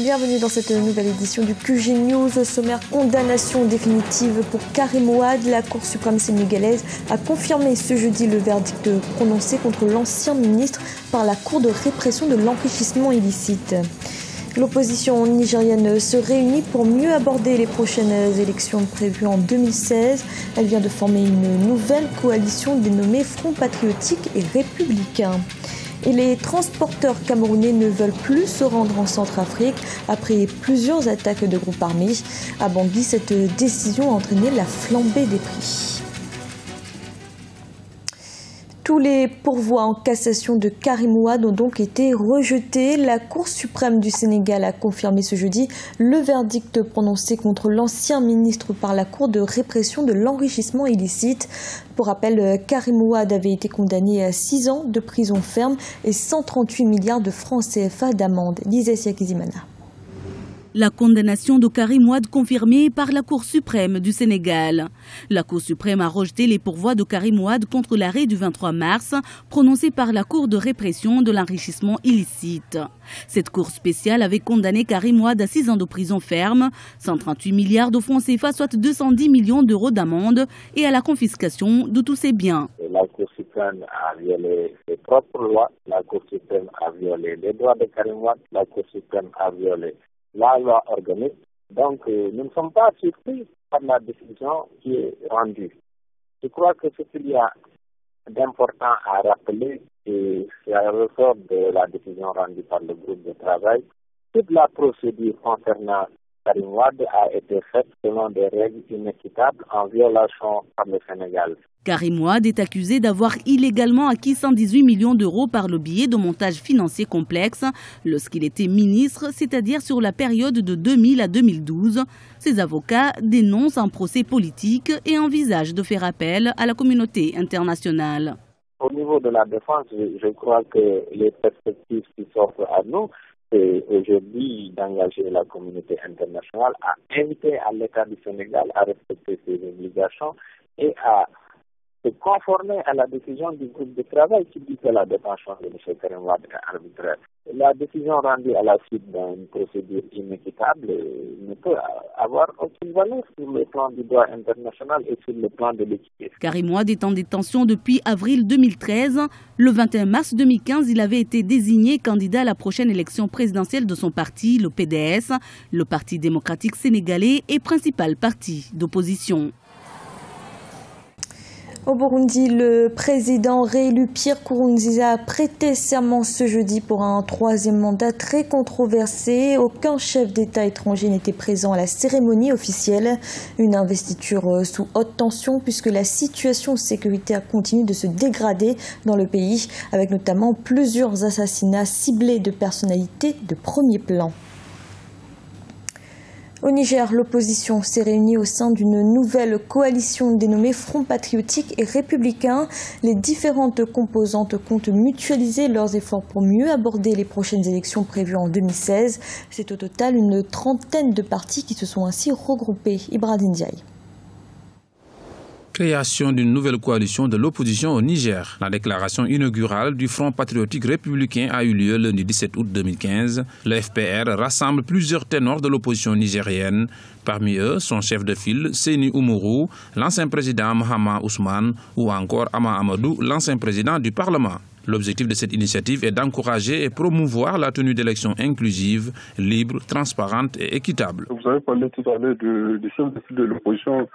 Bienvenue dans cette nouvelle édition du QG News. Au sommaire, condamnation définitive pour Karim Ouad. La Cour suprême sénégalaise a confirmé ce jeudi le verdict prononcé contre l'ancien ministre par la Cour de répression de l'enrichissement illicite. L'opposition nigérienne se réunit pour mieux aborder les prochaines élections prévues en 2016. Elle vient de former une nouvelle coalition dénommée Front patriotique et républicain. Et les transporteurs camerounais ne veulent plus se rendre en Centrafrique après plusieurs attaques de groupes armés. À Bangui, cette décision a entraîné la flambée des prix. Tous les pourvois en cassation de Karim Ouad ont donc été rejetés. La Cour suprême du Sénégal a confirmé ce jeudi le verdict prononcé contre l'ancien ministre par la Cour de répression de l'enrichissement illicite. Pour rappel, Karim Ouad avait été condamné à 6 ans de prison ferme et 138 milliards de francs CFA d'amende. Lisa Siakizimana. La condamnation de Karim Ouad confirmée par la Cour suprême du Sénégal. La Cour suprême a rejeté les pourvois de Karim Ouad contre l'arrêt du 23 mars prononcé par la Cour de répression de l'enrichissement illicite. Cette Cour spéciale avait condamné Karim Ouad à 6 ans de prison ferme, 138 milliards de francs CFA, soit 210 millions d'euros d'amende, et à la confiscation de tous ses biens. La Cour suprême a violé ses propres lois, la Cour suprême a violé les droits de Karim Ouad, la Cour suprême a violé la loi organique. Donc, nous ne sommes pas surpris par la décision qui est rendue. Je crois que ce qu'il y a d'important à rappeler, et c'est un ressort de la décision rendue par le groupe de travail, toute la procédure concernant Karim Ouad a été faite selon des règles inéquitables en violation par le Sénégal. Karim Ouad est accusé d'avoir illégalement acquis 118 millions d'euros par le biais de montages financiers complexes lorsqu'il était ministre, c'est-à-dire sur la période de 2000 à 2012. Ses avocats dénoncent un procès politique et envisagent de faire appel à la communauté internationale. Au niveau de la défense, je crois que les perspectives qui s'offrent à nous, c'est aujourd'hui d'engager la communauté internationale à inviter à l'État du Sénégal à respecter ses obligations et à se conformer à la décision du groupe de travail qui dit que la détention de M. Karim Ouad est arbitraire. La décision rendue à la suite d'une procédure inéquitable ne peut avoir aucune valeur sur le plan du droit international et sur le plan de l'équité. Karim Ouad est en détention depuis avril 2013. Le 21 mars 2015, il avait été désigné candidat à la prochaine élection présidentielle de son parti, le PDS, le Parti démocratique sénégalais et principal parti d'opposition. Au Burundi, le président réélu Pierre Nkurunziza a prêté serment ce jeudi pour un 3e mandat très controversé. Aucun chef d'État étranger n'était présent à la cérémonie officielle. Une investiture sous haute tension puisque la situation sécuritaire continue de se dégrader dans le pays, avec notamment plusieurs assassinats ciblés de personnalités de premier plan. Au Niger, l'opposition s'est réunie au sein d'une nouvelle coalition dénommée Front patriotique et républicain. Les différentes composantes comptent mutualiser leurs efforts pour mieux aborder les prochaines élections prévues en 2016. C'est au total une 30aine de partis qui se sont ainsi regroupés. Ibrahim Ndiaye. Création d'une nouvelle coalition de l'opposition au Niger. La déclaration inaugurale du Front patriotique républicain a eu lieu lundi 17 août 2015. Le FPR rassemble plusieurs ténors de l'opposition nigérienne. Parmi eux, son chef de file, Séni Oumourou, l'ancien président Mohamed Ousmane ou encore Ama Amadou, l'ancien président du Parlement. L'objectif de cette initiative est d'encourager et promouvoir la tenue d'élections inclusives, libres, transparentes et équitables. Vous avez parlé tout à l'heure du chef de file de l'opposition,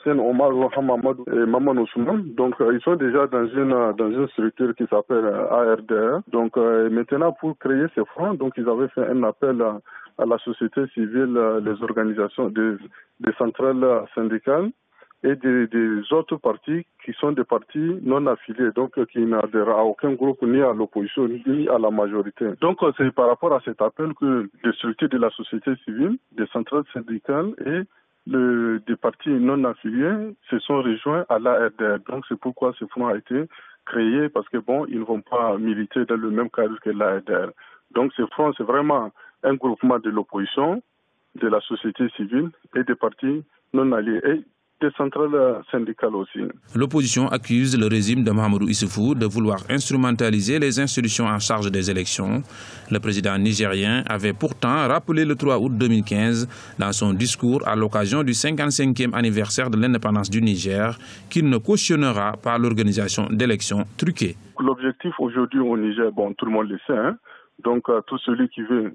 Sen Omar Hamadou et Maman Ousmane. Donc ils sont déjà dans une structure qui s'appelle ARDR. Donc maintenant pour créer ces fronts, donc ils avaient fait un appel à la société civile, les organisations des centrales syndicales et des autres partis qui sont des partis non affiliés, donc qui n'adhèrent à aucun groupe, ni à l'opposition, ni à la majorité. Donc c'est par rapport à cet appel que des structures de la société civile, des centrales syndicales et des partis non affiliés se sont rejoints à l'ARDR. Donc c'est pourquoi ce front a été créé, parce que ils ne vont pas militer dans le même cadre que l'ARDR. Donc ce front, c'est vraiment un groupement de l'opposition, de la société civile et des partis non alliés. Et des centrales syndicales aussi. L'opposition accuse le régime de Mahamadou Issoufou de vouloir instrumentaliser les institutions en charge des élections. Le président nigérien avait pourtant rappelé le 3 août 2015 dans son discours à l'occasion du 55e anniversaire de l'indépendance du Niger qu'il ne cautionnera pas l'organisation d'élections truquées. L'objectif aujourd'hui au Niger, tout le monde le sait, hein? Donc tout celui qui veut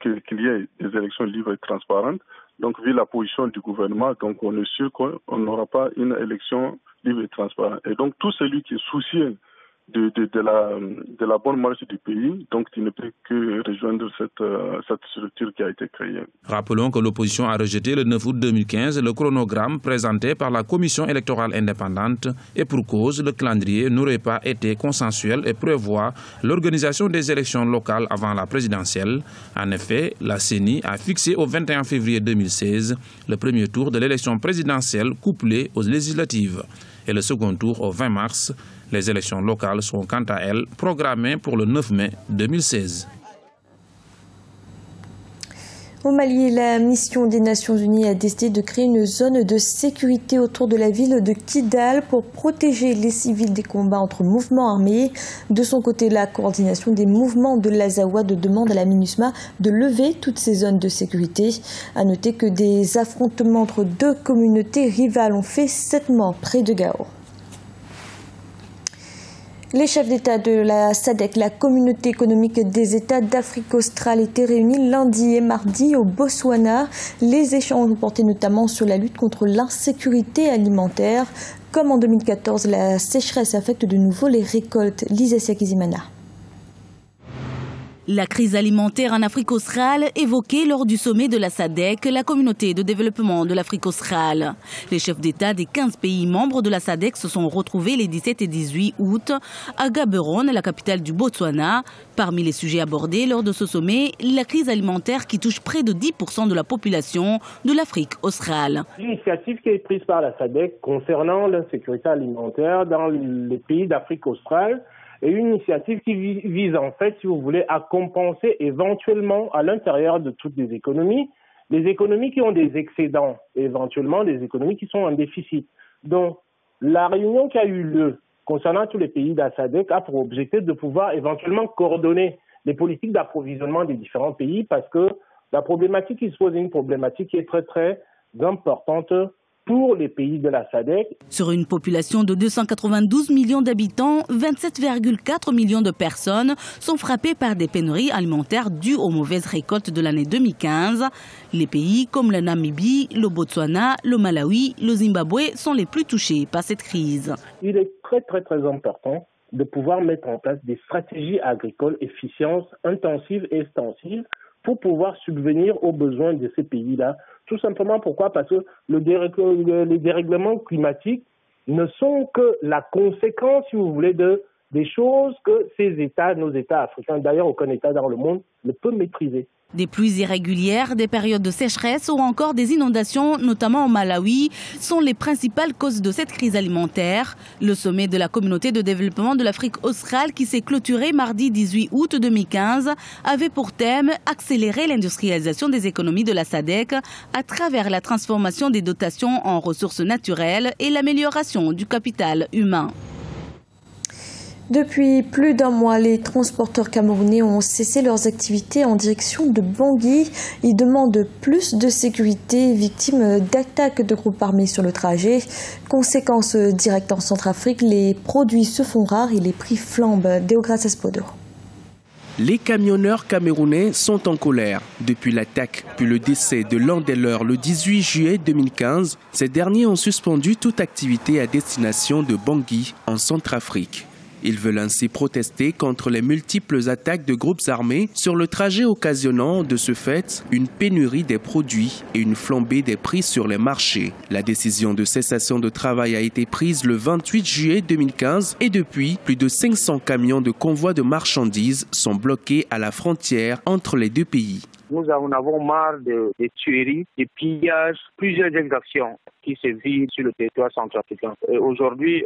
qu'il y ait des élections libres et transparentes, donc vu la position du gouvernement, donc on est sûr qu'on n'aura pas une élection libre et transparente. Et donc tout celui qui est soucieux de la bonne marche du pays, donc il ne peut que rejoindre cette structure qui a été créée. Rappelons que l'opposition a rejeté le 9 août 2015 le chronogramme présenté par la Commission électorale indépendante et pour cause, le calendrier n'aurait pas été consensuel et prévoit l'organisation des élections locales avant la présidentielle. En effet, la CENI a fixé au 21 février 2016 le premier tour de l'élection présidentielle couplé aux législatives et le second tour au 20 mars. Les élections locales sont quant à elles programmées pour le 9 mai 2016. Au Mali, la mission des Nations Unies a décidé de créer une zone de sécurité autour de la ville de Kidal pour protéger les civils des combats entre mouvements armés. De son côté, la coordination des mouvements de l'Azawad demande à la MINUSMA de lever toutes ces zones de sécurité. À noter que des affrontements entre deux communautés rivales ont fait 7 morts près de Gao. Les chefs d'État de la SADC, la communauté économique des États d'Afrique australe, étaient réunis lundi et mardi au Botswana. Les échanges ont porté notamment sur la lutte contre l'insécurité alimentaire. Comme en 2014, la sécheresse affecte de nouveau les récoltes. Lisa Siakizimana. La crise alimentaire en Afrique australe évoquée lors du sommet de la SADC, la communauté de développement de l'Afrique australe. Les chefs d'État des 15 pays membres de la SADC se sont retrouvés les 17 et 18 août à Gaborone, la capitale du Botswana. Parmi les sujets abordés lors de ce sommet, la crise alimentaire qui touche près de 10% de la population de l'Afrique australe. L'initiative qui est prise par la SADC concernant l'insécurité alimentaire dans les pays d'Afrique australe est une initiative qui vise en fait, si vous voulez, à compenser éventuellement à l'intérieur de toutes les économies qui ont des excédents, éventuellement des économies qui sont en déficit. Donc, la réunion qui a eu lieu concernant tous les pays de la SADC a pour objectif de pouvoir éventuellement coordonner les politiques d'approvisionnement des différents pays parce que la problématique qui se pose est une problématique qui est très très importante pour les pays de la SADC. Sur une population de 292 millions d'habitants, 27,4 millions de personnes sont frappées par des pénuries alimentaires dues aux mauvaises récoltes de l'année 2015. Les pays comme la Namibie, le Botswana, le Malawi, le Zimbabwe sont les plus touchés par cette crise. Il est très très très important de pouvoir mettre en place des stratégies agricoles efficientes, intensives et extensives pour pouvoir subvenir aux besoins de ces pays-là. Tout simplement pourquoi? Parce que les dérèglements climatiques ne sont que la conséquence, si vous voulez, des choses que ces États, nos États africains, d'ailleurs aucun État dans le monde, ne peut maîtriser. Des pluies irrégulières, des périodes de sécheresse ou encore des inondations, notamment au Malawi, sont les principales causes de cette crise alimentaire. Le sommet de la communauté de développement de l'Afrique australe qui s'est clôturé mardi 18 août 2015 avait pour thème accélérer l'industrialisation des économies de la SADC à travers la transformation des dotations en ressources naturelles et l'amélioration du capital humain. Depuis plus d'un mois, les transporteurs camerounais ont cessé leurs activités en direction de Bangui. Ils demandent plus de sécurité, victimes d'attaques de groupes armés sur le trajet. Conséquence directe en Centrafrique, les produits se font rares et les prix flambent. Deogracias Podo. Les camionneurs camerounais sont en colère. Depuis l'attaque puis le décès de l'un des leurs le 18 juillet 2015, ces derniers ont suspendu toute activité à destination de Bangui en Centrafrique. Ils veulent ainsi protester contre les multiples attaques de groupes armés sur le trajet, occasionnant de ce fait une pénurie des produits et une flambée des prix sur les marchés. La décision de cessation de travail a été prise le 28 juillet 2015 et depuis, plus de 500 camions de convois de marchandises sont bloqués à la frontière entre les deux pays. Nous en avons marre des tueries, des pillages, plusieurs exactions. qui se vit sur le territoire centrafricain. Aujourd'hui,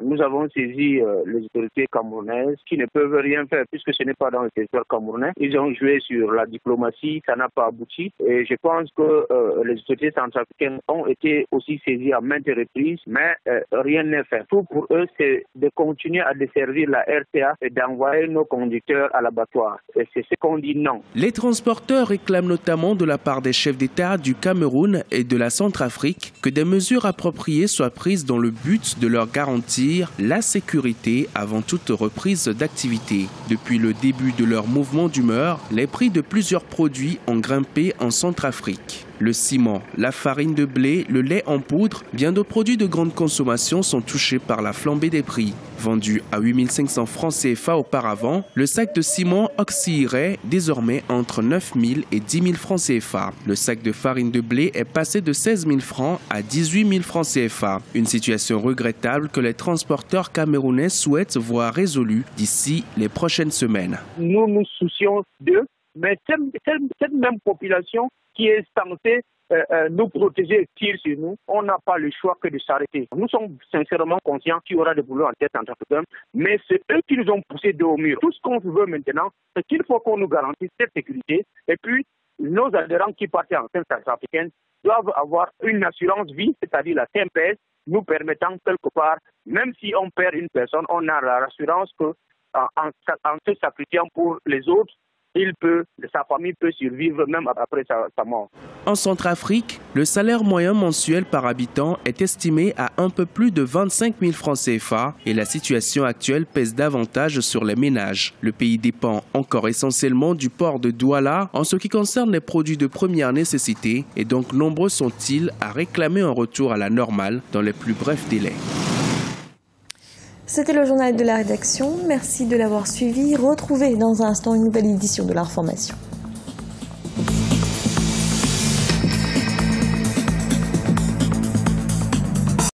nous avons saisi les autorités camerounaises qui ne peuvent rien faire puisque ce n'est pas dans le territoire camerounais. Ils ont joué sur la diplomatie, ça n'a pas abouti. Et je pense que les autorités centrafricaines ont été aussi saisies à maintes reprises, mais rien n'est fait. Tout pour eux, c'est de continuer à desservir la RTA et d'envoyer nos conducteurs à l'abattoir. Et c'est ce qu'on dit non. Les transporteurs réclament notamment de la part des chefs d'État du Cameroun et de la Centrafrique que des mesures appropriées soient prises dans le but de leur garantir la sécurité avant toute reprise d'activité. Depuis le début de leur mouvement d'humeur, les prix de plusieurs produits ont grimpé en Centrafrique. Le ciment, la farine de blé, le lait en poudre, bien d'autres produits de grande consommation sont touchés par la flambée des prix. Vendu à 8 500 francs CFA auparavant, le sac de ciment oscillerait désormais entre 9 000 et 10 000 francs CFA. Le sac de farine de blé est passé de 16 000 francs à 18 000 francs CFA. Une situation regrettable que les transporteurs camerounais souhaitent voir résolue d'ici les prochaines semaines. Nous nous soucions d'eux, mais cette même population qui est censée nous protéger tire sur nous, on n'a pas le choix que de s'arrêter. Nous sommes sincèrement conscients qu'il y aura des boulots en tête centrafricaine, mais c'est eux qui nous ont poussés dos au mur. Tout ce qu'on veut maintenant, c'est qu'il faut qu'on nous garantisse cette sécurité. Et puis, nos adhérents qui partent en tête centrafricaine doivent avoir une assurance vie, c'est-à-dire la TMPS, nous permettant quelque part, même si on perd une personne, on a la rassurance que en se sacrifiant pour les autres, sa famille peut survivre même après sa mort. En Centrafrique, le salaire moyen mensuel par habitant est estimé à un peu plus de 25 000 francs CFA et la situation actuelle pèse davantage sur les ménages. Le pays dépend encore essentiellement du port de Douala en ce qui concerne les produits de première nécessité et donc nombreux sont-ils à réclamer un retour à la normale dans les plus brefs délais. C'était le journal de la rédaction. Merci de l'avoir suivi. Retrouvez dans un instant une nouvelle édition de l'information.